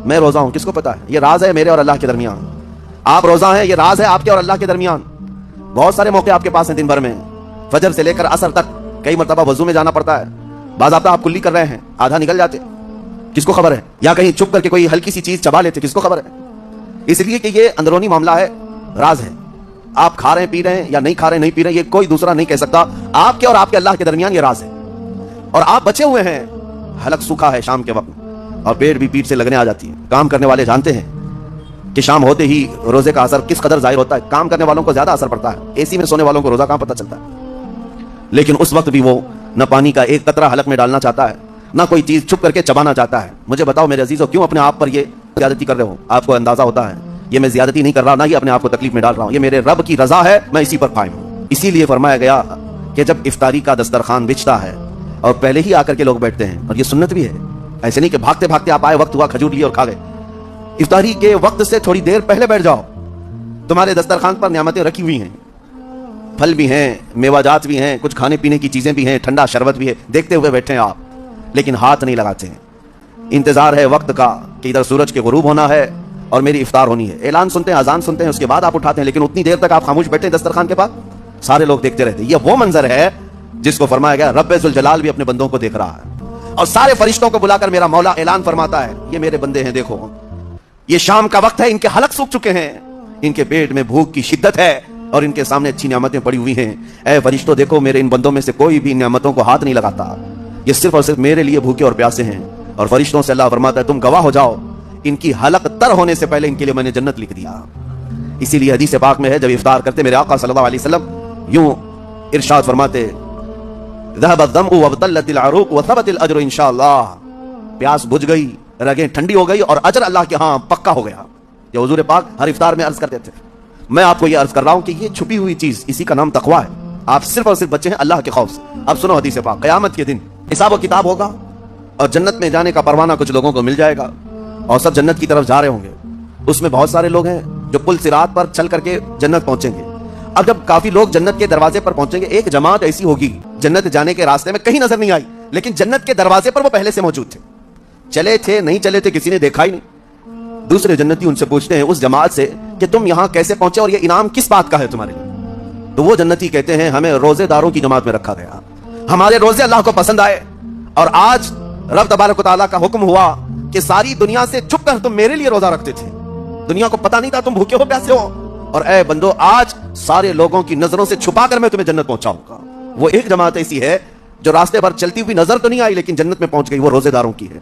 میں روزہ ہوں کس کو پتا ہے؟ یہ راز ہے میرے اور اللہ کے درمیان. آپ روزہ ہیں، یہ راز ہے آپ کے اور اللہ کے درمیان. بہت سارے موقع آپ کے پاس ہیں دن بھر میں، فجر سے لے کر عصر تک کئی مرتبہ وضو میں جانا پڑتا ہے. باضابطہ آپ کلی کر رہے ہیں، آدھا نکل جاتے، کس کو خبر ہے؟ یا کہیں چھپ کر کے کوئی ہلکی سی چیز چبا لیتے، کس کو خبر ہے؟ اس لیے کہ یہ اندرونی معاملہ ہے، راز ہے. آپ کھا رہے ہیں، پی رہے ہیں یا نہیں کھا رہے ہیں نہیں پی رہے ہیں، یہ کوئی دوسرا نہیں کہہ سکتا. آپ کے اور آپ کے اللہ کے درمیان یہ راز ہے. اور آپ بچے ہوئے ہیں، حلق سوکھا ہے شام کے وقت اور پیٹ بھی پیٹ سے لگنے آ جاتی ہے. کام کرنے والے جانتے ہیں کہ شام ہوتے ہی روزے کا اثر کس قدر ظاہر ہوتا ہے. کام کرنے والوں کو زیادہ اثر پڑتا ہے، اے سی میں سونے والوں کو روزہ کہاں پتہ چلتا ہے. لیکن اس وقت بھی وہ نہ پانی کا ایک قطرہ حلق میں ڈالنا چاہتا ہے، نہ کوئی چیز چھپ کر کے چبانا چاہتا ہے. مجھے بتاؤ میرے عزیزو، کیوں اپنے آپ پر یہ زیادتی کر رہے ہو؟ آپ کو اندازہ ہوتا ہے یہ میں زیادتی نہیں کر رہا، نہ یہ اپنے آپ کو تکلیف میں ڈال رہا ہوں، یہ میرے رب کی رضا ہے، میں اسی پر قائم ہوں. اسی لیے فرمایا گیا کہ جب افطاری کا دسترخوان بچھتا ہے اور پہلے ہی آ کر کے لوگ بیٹھتے ہیں، اور یہ سنت بھی ہے، ایسے نہیں کہ بھاگتے بھاگتے آپ آئے، وقت ہوا کھجور لی اور کھا گئے. افطاری کے وقت سے تھوڑی دیر پہلے بیٹھ جاؤ. تمہارے دسترخوان پر نعمتیں رکھی ہوئی ہیں، پھل بھی ہیں، میوہ جات بھی ہیں، کچھ کھانے پینے کی چیزیں بھی ہیں، ٹھنڈا شربت بھی ہے، دیکھتے ہوئے بیٹھے ہیں آپ، لیکن ہاتھ نہیں لگاتے ہیں. انتظار ہے وقت کا کہ ادھر سورج کے غروب ہونا ہے اور میری افطار ہونی ہے. اعلان سنتے ہیں، اذان سنتے ہیں، اس کے بعد آپ اٹھاتے ہیں، لیکن اتنی دیر تک آپ خاموش بیٹھے ہیں دسترخوان کے پاس، سارے لوگ دیکھتے رہتے ہیں. یہ وہ منظر ہے جس کو فرمایا گیا رب ذوالجلال بھی اپنے بندوں کو دیکھ رہا ہے، اور سارے فرشتوں کو بلا کر میرا مولا اعلان فرماتا ہے یہ میرے بندے ہیں، دیکھو یہ شام کا وقت ہے، ان کے حلق سوکھ چکے ہیں، ان کے پیٹ میں بھوک کی شدت ہے اور ان کے سامنے اچھی نعمتیں پڑی ہوئی ہیں. اے فرشتوں دیکھو، میرے ان بندوں میں سے کوئی بھی نعمتوں کو ہاتھ نہیں لگاتا، یہ صرف اور صرف میرے لیے بھوکے اور پیاسے ہیں. اور فرشتوں سے اللہ فرماتا ہے تم گواہ ہو جاؤ، ان کی حلق تر ہونے سے پہلے ان کے لیے میں نے جنت لکھ دیا. اسی لیے حدیث پاک میں ہے جب افطار کرتے میرے آقا صلی اللہ علیہ وسلم یوں ارشاد فرماتے ذهب الظمأ وابتلت العروق وثبت الاجر انشاءاللہ. پیاس بجھ گئی، رگیں ٹھنڈی ہو گئی اور اجر اللہ کے ہاں پکا ہو گیا. یہ حضور پاک ہر افطار میں عرض کرتے تھے. میں آپ کو یہ عرض کر رہا ہوں کہ یہ چھپی ہوئی چیز، اسی کا نام تقویٰ ہے. آپ صرف اور صرف بچے ہیں اللہ کے خوف سے. اب سنو حدیث پاک، قیامت کے دن حساب و کتاب ہوگا اور جنت میں جانے کا پروانہ کچھ لوگوں کو مل جائے گا اور سب جنت کی طرف جا رہے ہوں گے. اس میں بہت سارے لوگ ہیں جو پل صراط پر چل کر کے جنت پہنچیں گے. اب جب کافی لوگ جنت کے دروازے پر پہنچیں گے، ایک جماعت ایسی ہوگی جنت جانے کے راستے میں کہیں نظر نہیں آئی، لیکن جنت کے دروازے پر وہ پہلے سے موجود تھے. چلے تھے نہیں چلے تھے کسی نے دیکھا ہی نہیں. دوسرے جنتی ان سے پوچھتے ہیں اس جماعت سے کہ تم یہاں کیسے پہنچے اور یہ انعام کس بات کا ہے تمہارے لیے؟ تو وہ جنتی کہتے ہیں ہمیں روزے داروں کی جماعت میں رکھا گیا، ہمارے روزے اللہ کو پسند آئے، اور آج رب تبارک و تعالیٰ کا حکم ہوا کہ ساری دنیا سے چھپ کر تم میرے لیے روزہ رکھتے تھے، دنیا کو پتا نہیں تھا تم بھوکے ہو پیاسے ہو، اور اے بندو آج سارے لوگوں کی نظروں سے چھپا کر میں تمہیں جنت پہنچاؤں گا. وہ ایک جماعت ایسی ہے جو راستے پر چلتی ہوئی نظر تو نہیں آئی لیکن جنت میں پہنچ گئی، وہ روزے داروں کی ہے.